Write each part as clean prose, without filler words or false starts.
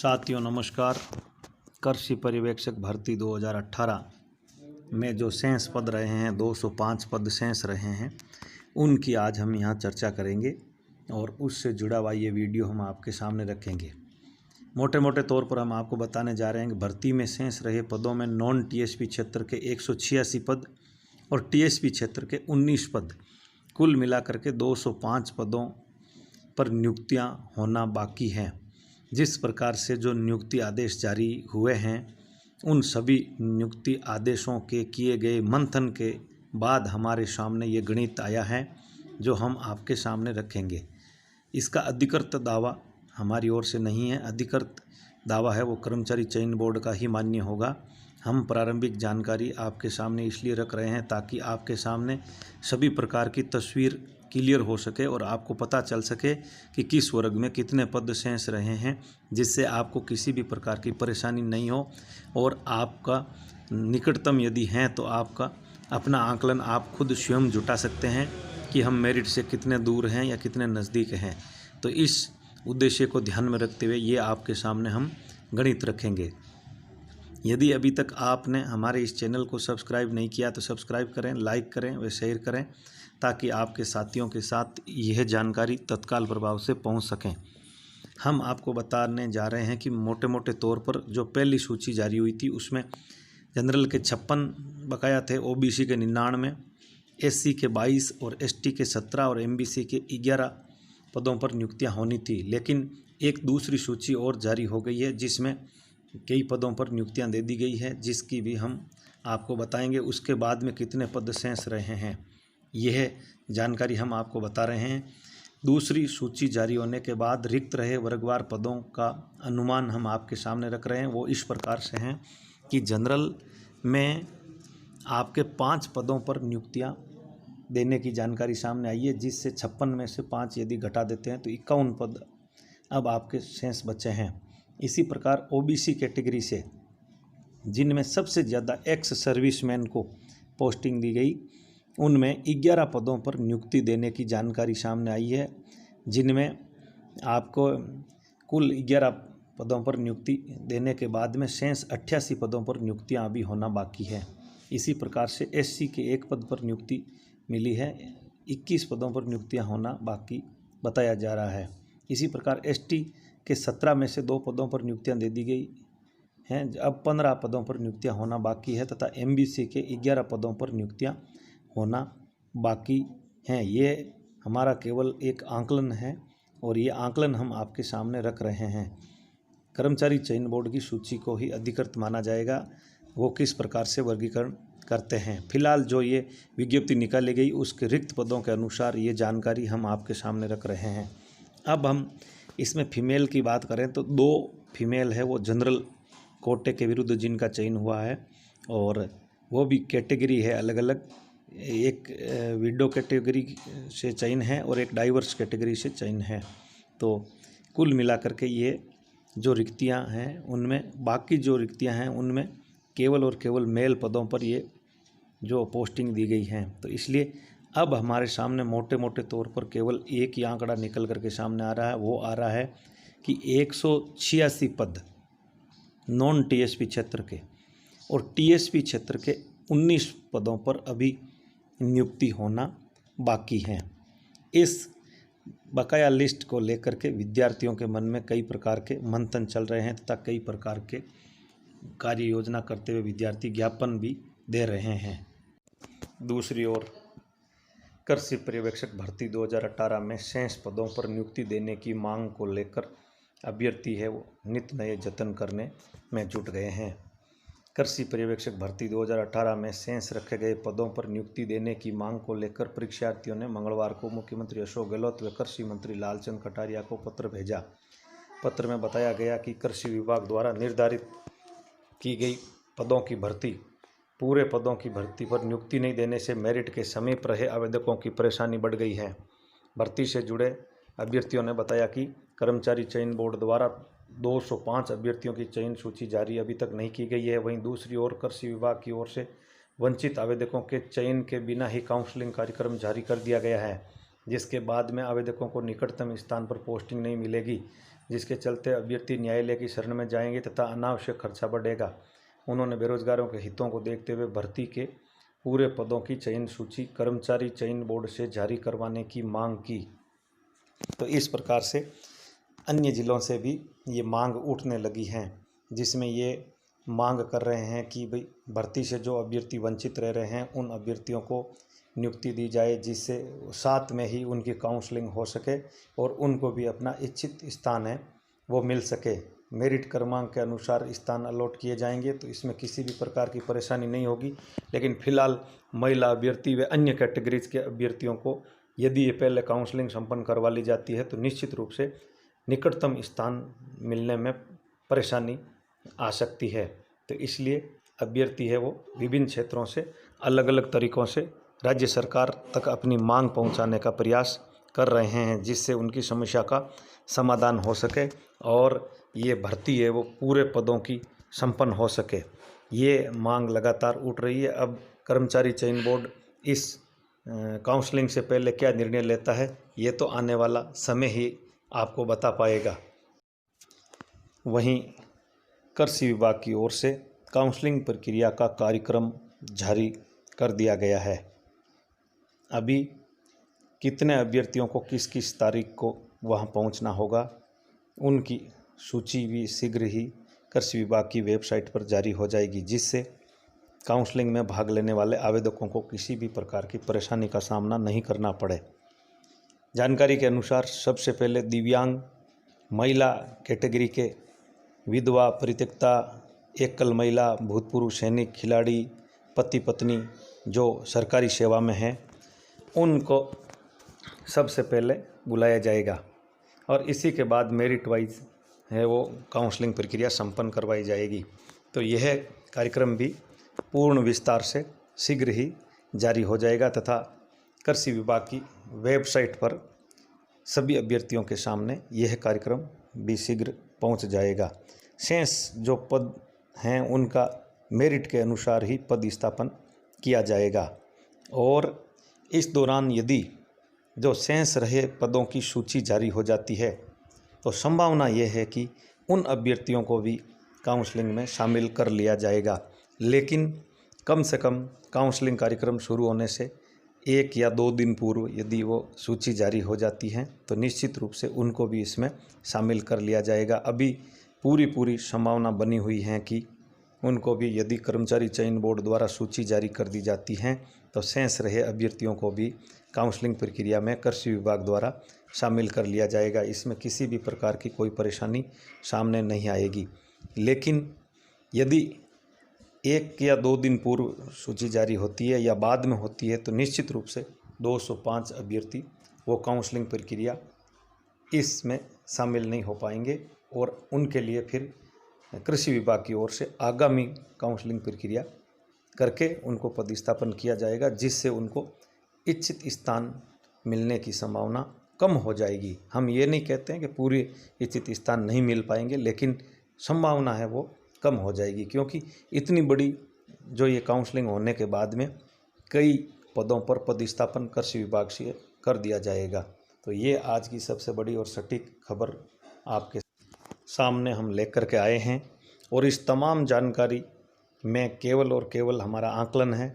साथियों नमस्कार। कृषि पर्यवेक्षक भर्ती 2018 में जो शेष पद रहे हैं 205 पद शेष रहे हैं, उनकी आज हम यहाँ चर्चा करेंगे और उससे जुड़ा हुआ ये वीडियो हम आपके सामने रखेंगे। मोटे मोटे तौर पर हम आपको बताने जा रहे हैं कि भर्ती में शेष रहे पदों में नॉन टीएसपी क्षेत्र के 186 पद और टीएसपी क्षेत्र के 19 पद, कुल मिलाकर के 205 पदों पर नियुक्तियां होना बाकी हैं। जिस प्रकार से जो नियुक्ति आदेश जारी हुए हैं, उन सभी नियुक्ति आदेशों के किए गए मंथन के बाद हमारे सामने ये गणित आया है, जो हम आपके सामने रखेंगे। इसका अधिकृत दावा हमारी ओर से नहीं है, अधिकृत दावा है वो कर्मचारी चयन बोर्ड का ही मान्य होगा। हम प्रारंभिक जानकारी आपके सामने इसलिए रख रहे हैं ताकि आपके सामने सभी प्रकार की तस्वीर क्लियर हो सके और आपको पता चल सके कि किस वर्ग में कितने पद शेष रहे हैं, जिससे आपको किसी भी प्रकार की परेशानी नहीं हो। और आपका निकटतम यदि हैं तो आपका अपना आकलन आप खुद स्वयं जुटा सकते हैं कि हम मेरिट से कितने दूर हैं या कितने नज़दीक हैं। तो इस उद्देश्य को ध्यान में रखते हुए ये आपके सामने हम गणित रखेंगे। यदि अभी तक आपने हमारे इस चैनल को सब्सक्राइब नहीं किया तो सब्सक्राइब करें, लाइक करें व शेयर करें, ताकि आपके साथियों के साथ यह जानकारी तत्काल प्रभाव से पहुंच सकें। हम आपको बताने जा रहे हैं कि मोटे मोटे तौर पर जो पहली सूची जारी हुई थी उसमें जनरल के 56 बकाया थे, ओबीसी के 99, एससी के 22 और एसटी के 17 और एमबीसी के 11 पदों पर नियुक्तियां होनी थी। लेकिन एक दूसरी सूची और जारी हो गई है जिसमें कई पदों पर नियुक्तियां दे दी गई है, जिसकी भी हम आपको बताएंगे। उसके बाद में कितने पद शेष रहे हैं, यह जानकारी हम आपको बता रहे हैं। दूसरी सूची जारी होने के बाद रिक्त रहे वर्गवार पदों का अनुमान हम आपके सामने रख रहे हैं। वो इस प्रकार से हैं कि जनरल में आपके 5 पदों पर नियुक्तियां देने की जानकारी सामने आई है, जिससे 56 में से 5 यदि घटा देते हैं तो 51 पद अब आपके शेष बचे हैं। इसी प्रकार ओबीसी कैटेगरी से जिनमें सबसे ज़्यादा एक्स सर्विसमैन को पोस्टिंग दी गई, उनमें 11 पदों पर नियुक्ति देने की जानकारी सामने आई है, जिनमें आपको कुल 11 पदों पर नियुक्ति देने के बाद में शेष 88 पदों पर नियुक्तियां अभी होना बाकी है। इसी प्रकार से एससी के 1 पद पर नियुक्ति मिली है, 21 पदों पर नियुक्तियां होना बाकी बताया जा रहा है। इसी प्रकार एसटी के 17 में से 2 पदों पर नियुक्तियां दे दी गई हैं, अब 15 पदों पर नियुक्तियां होना बाकी है, तथा एमबीसी के 11 पदों पर नियुक्तियां होना बाकी हैं। ये हमारा केवल एक आंकलन है और ये आंकलन हम आपके सामने रख रहे हैं। कर्मचारी चयन बोर्ड की सूची को ही अधिकृत माना जाएगा, वो किस प्रकार से वर्गीकरण करते हैं। फिलहाल जो ये विज्ञप्ति निकाली गई उसके रिक्त पदों के अनुसार ये जानकारी हम आपके सामने रख रहे हैं। अब हम इसमें फीमेल की बात करें तो 2 फीमेल है वो जनरल कोटे के विरुद्ध जिनका चयन हुआ है, और वो भी कैटेगरी है अलग अलग। एक विडो कैटेगरी से चयन है और एक डाइवर्स कैटेगरी से चयन है। तो कुल मिलाकर के ये जो रिक्तियां हैं उनमें, बाकी जो रिक्तियां हैं उनमें केवल और केवल मेल पदों पर ये जो पोस्टिंग दी गई हैं। तो इसलिए अब हमारे सामने मोटे मोटे तौर पर केवल एक ही आंकड़ा निकल करके सामने आ रहा है। वो आ रहा है कि 186 पद नॉन टीएसपी क्षेत्र के और टीएसपी क्षेत्र के 19 पदों पर अभी नियुक्ति होना बाकी है। इस बकाया लिस्ट को लेकर के विद्यार्थियों के मन में कई प्रकार के मंथन चल रहे हैं, तथा कई प्रकार के कार्य योजना करते हुए विद्यार्थी ज्ञापन भी दे रहे हैं। दूसरी ओर कृषि पर्यवेक्षक भर्ती 2018 में शेष पदों पर नियुक्ति देने की मांग को लेकर अभ्यर्थी है वो नित नए जतन करने में जुट गए हैं। कृषि पर्यवेक्षक भर्ती 2018 में शेष रखे गए पदों पर नियुक्ति देने की मांग को लेकर परीक्षार्थियों ने मंगलवार को मुख्यमंत्री अशोक गहलोत व कृषि मंत्री लालचंद कटारिया को पत्र भेजा। पत्र में बताया गया कि कृषि विभाग द्वारा निर्धारित की गई पदों की भर्ती, पूरे पदों की भर्ती पर नियुक्ति नहीं देने से मेरिट के समीप रहे आवेदकों की परेशानी बढ़ गई है। भर्ती से जुड़े अभ्यर्थियों ने बताया कि कर्मचारी चयन बोर्ड द्वारा 205 अभ्यर्थियों की चयन सूची जारी अभी तक नहीं की गई है। वहीं दूसरी ओर कृषि विभाग की ओर से वंचित आवेदकों के चयन के बिना ही काउंसलिंग कार्यक्रम जारी कर दिया गया है, जिसके बाद में आवेदकों को निकटतम स्थान पर पोस्टिंग नहीं मिलेगी। जिसके चलते अभ्यर्थी न्यायालय की शरण में जाएंगे तथा अनावश्यक खर्चा बढ़ेगा। उन्होंने बेरोजगारों के हितों को देखते हुए भर्ती के पूरे पदों की चयन सूची कर्मचारी चयन बोर्ड से जारी करवाने की मांग की। तो इस प्रकार से अन्य जिलों से भी ये मांग उठने लगी हैं, जिसमें ये मांग कर रहे हैं कि भाई भर्ती से जो अभ्यर्थी वंचित रह रहे हैं उन अभ्यर्थियों को नियुक्ति दी जाए, जिससे साथ में ही उनकी काउंसलिंग हो सके और उनको भी अपना इच्छित स्थान है वो मिल सके। मेरिट क्रमांक के अनुसार स्थान अलॉट किए जाएंगे, तो इसमें किसी भी प्रकार की परेशानी नहीं होगी। लेकिन फिलहाल महिला अभ्यर्थी व अन्य कैटेगरीज के अभ्यर्थियों को यदि ये पहले काउंसलिंग संपन्न करवा ली जाती है तो निश्चित रूप से निकटतम स्थान मिलने में परेशानी आ सकती है। तो इसलिए अभ्यर्थी है वो विभिन्न क्षेत्रों से अलग अलग तरीक़ों से राज्य सरकार तक अपनी मांग पहुंचाने का प्रयास कर रहे हैं, जिससे उनकी समस्या का समाधान हो सके और ये भर्ती है वो पूरे पदों की संपन्न हो सके। ये मांग लगातार उठ रही है। अब कर्मचारी चयन बोर्ड इस काउंसलिंग से पहले क्या निर्णय लेता है, ये तो आने वाला समय ही आपको बता पाएगा। वहीं कृषि विभाग की ओर से काउंसलिंग प्रक्रिया का कार्यक्रम जारी कर दिया गया है। अभी कितने अभ्यर्थियों को किस किस तारीख को वहां पहुंचना होगा, उनकी सूची भी शीघ्र ही कृषि विभाग की वेबसाइट पर जारी हो जाएगी, जिससे काउंसलिंग में भाग लेने वाले आवेदकों को किसी भी प्रकार की परेशानी का सामना नहीं करना पड़े। जानकारी के अनुसार सबसे पहले दिव्यांग, महिला कैटेगरी के, विधवा, परित्यक्ता, एकल महिला, भूतपूर्व सैनिक, खिलाड़ी, पति पत्नी जो सरकारी सेवा में हैं, उनको सबसे पहले बुलाया जाएगा और इसी के बाद मेरिट वाइज है वो काउंसलिंग प्रक्रिया संपन्न करवाई जाएगी। तो यह कार्यक्रम भी पूर्ण विस्तार से शीघ्र ही जारी हो जाएगा तथा कृषि विभाग की वेबसाइट पर सभी अभ्यर्थियों के सामने यह कार्यक्रम भी शीघ्र पहुंच जाएगा। शेष जो पद हैं उनका मेरिट के अनुसार ही पद स्थापन किया जाएगा और इस दौरान यदि जो शेष रहे पदों की सूची जारी हो जाती है तो संभावना यह है कि उन अभ्यर्थियों को भी काउंसलिंग में शामिल कर लिया जाएगा। लेकिन कम से कम काउंसलिंग कार्यक्रम शुरू होने से 1 या 2 दिन पूर्व यदि वो सूची जारी हो जाती है तो निश्चित रूप से उनको भी इसमें शामिल कर लिया जाएगा। अभी पूरी संभावना बनी हुई है कि उनको भी यदि कर्मचारी चयन बोर्ड द्वारा सूची जारी कर दी जाती है तो शेष रहे अभ्यर्थियों को भी काउंसलिंग प्रक्रिया में कृषि विभाग द्वारा शामिल कर लिया जाएगा। इसमें किसी भी प्रकार की कोई परेशानी सामने नहीं आएगी। लेकिन यदि 1 या 2 दिन पूर्व सूची जारी होती है या बाद में होती है तो निश्चित रूप से 205 अभ्यर्थी वो काउंसलिंग प्रक्रिया इसमें शामिल नहीं हो पाएंगे और उनके लिए फिर कृषि विभाग की ओर से आगामी काउंसलिंग प्रक्रिया करके उनको पदस्थापन किया जाएगा, जिससे उनको इच्छित स्थान मिलने की संभावना कम हो जाएगी। हम ये नहीं कहते हैं कि पूरे इच्छित स्थान नहीं मिल पाएंगे, लेकिन संभावना है वो कम हो जाएगी, क्योंकि इतनी बड़ी जो ये काउंसलिंग होने के बाद में कई पदों पर पदस्थापन कृषि विभाग से कर दिया जाएगा। तो ये आज की सबसे बड़ी और सटीक खबर आपके सामने हम लेकर के आए हैं और इस तमाम जानकारी में केवल और केवल हमारा आकलन है।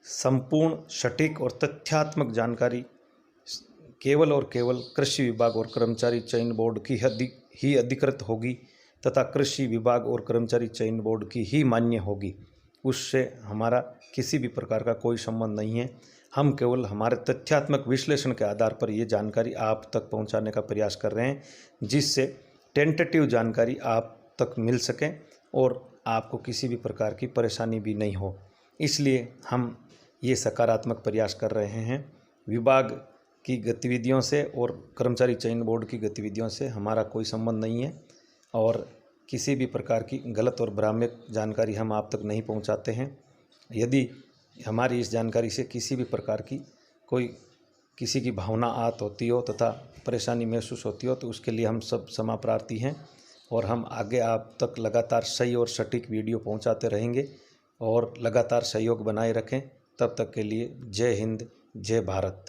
संपूर्ण सटीक और तथ्यात्मक जानकारी केवल और केवल कृषि विभाग और कर्मचारी चयन बोर्ड की ही अधिकृत होगी तथा कृषि विभाग और कर्मचारी चयन बोर्ड की ही मान्य होगी। उससे हमारा किसी भी प्रकार का कोई संबंध नहीं है। हम केवल हमारे तथ्यात्मक विश्लेषण के आधार पर ये जानकारी आप तक पहुंचाने का प्रयास कर रहे हैं, जिससे टेंटेटिव जानकारी आप तक मिल सके और आपको किसी भी प्रकार की परेशानी भी नहीं हो। इसलिए हम ये सकारात्मक प्रयास कर रहे हैं। विभाग की गतिविधियों से और कर्मचारी चयन बोर्ड की गतिविधियों से हमारा कोई संबंध नहीं है और किसी भी प्रकार की गलत और भ्रामक जानकारी हम आप तक नहीं पहुंचाते हैं। यदि हमारी इस जानकारी से किसी भी प्रकार की कोई किसी की भावना आहत होती हो तथा परेशानी महसूस होती हो तो उसके लिए हम सब क्षमा प्रार्थी हैं और हम आगे आप तक लगातार सही और सटीक वीडियो पहुंचाते रहेंगे और लगातार सहयोग बनाए रखें। तब तक के लिए जय हिंद, जय भारत।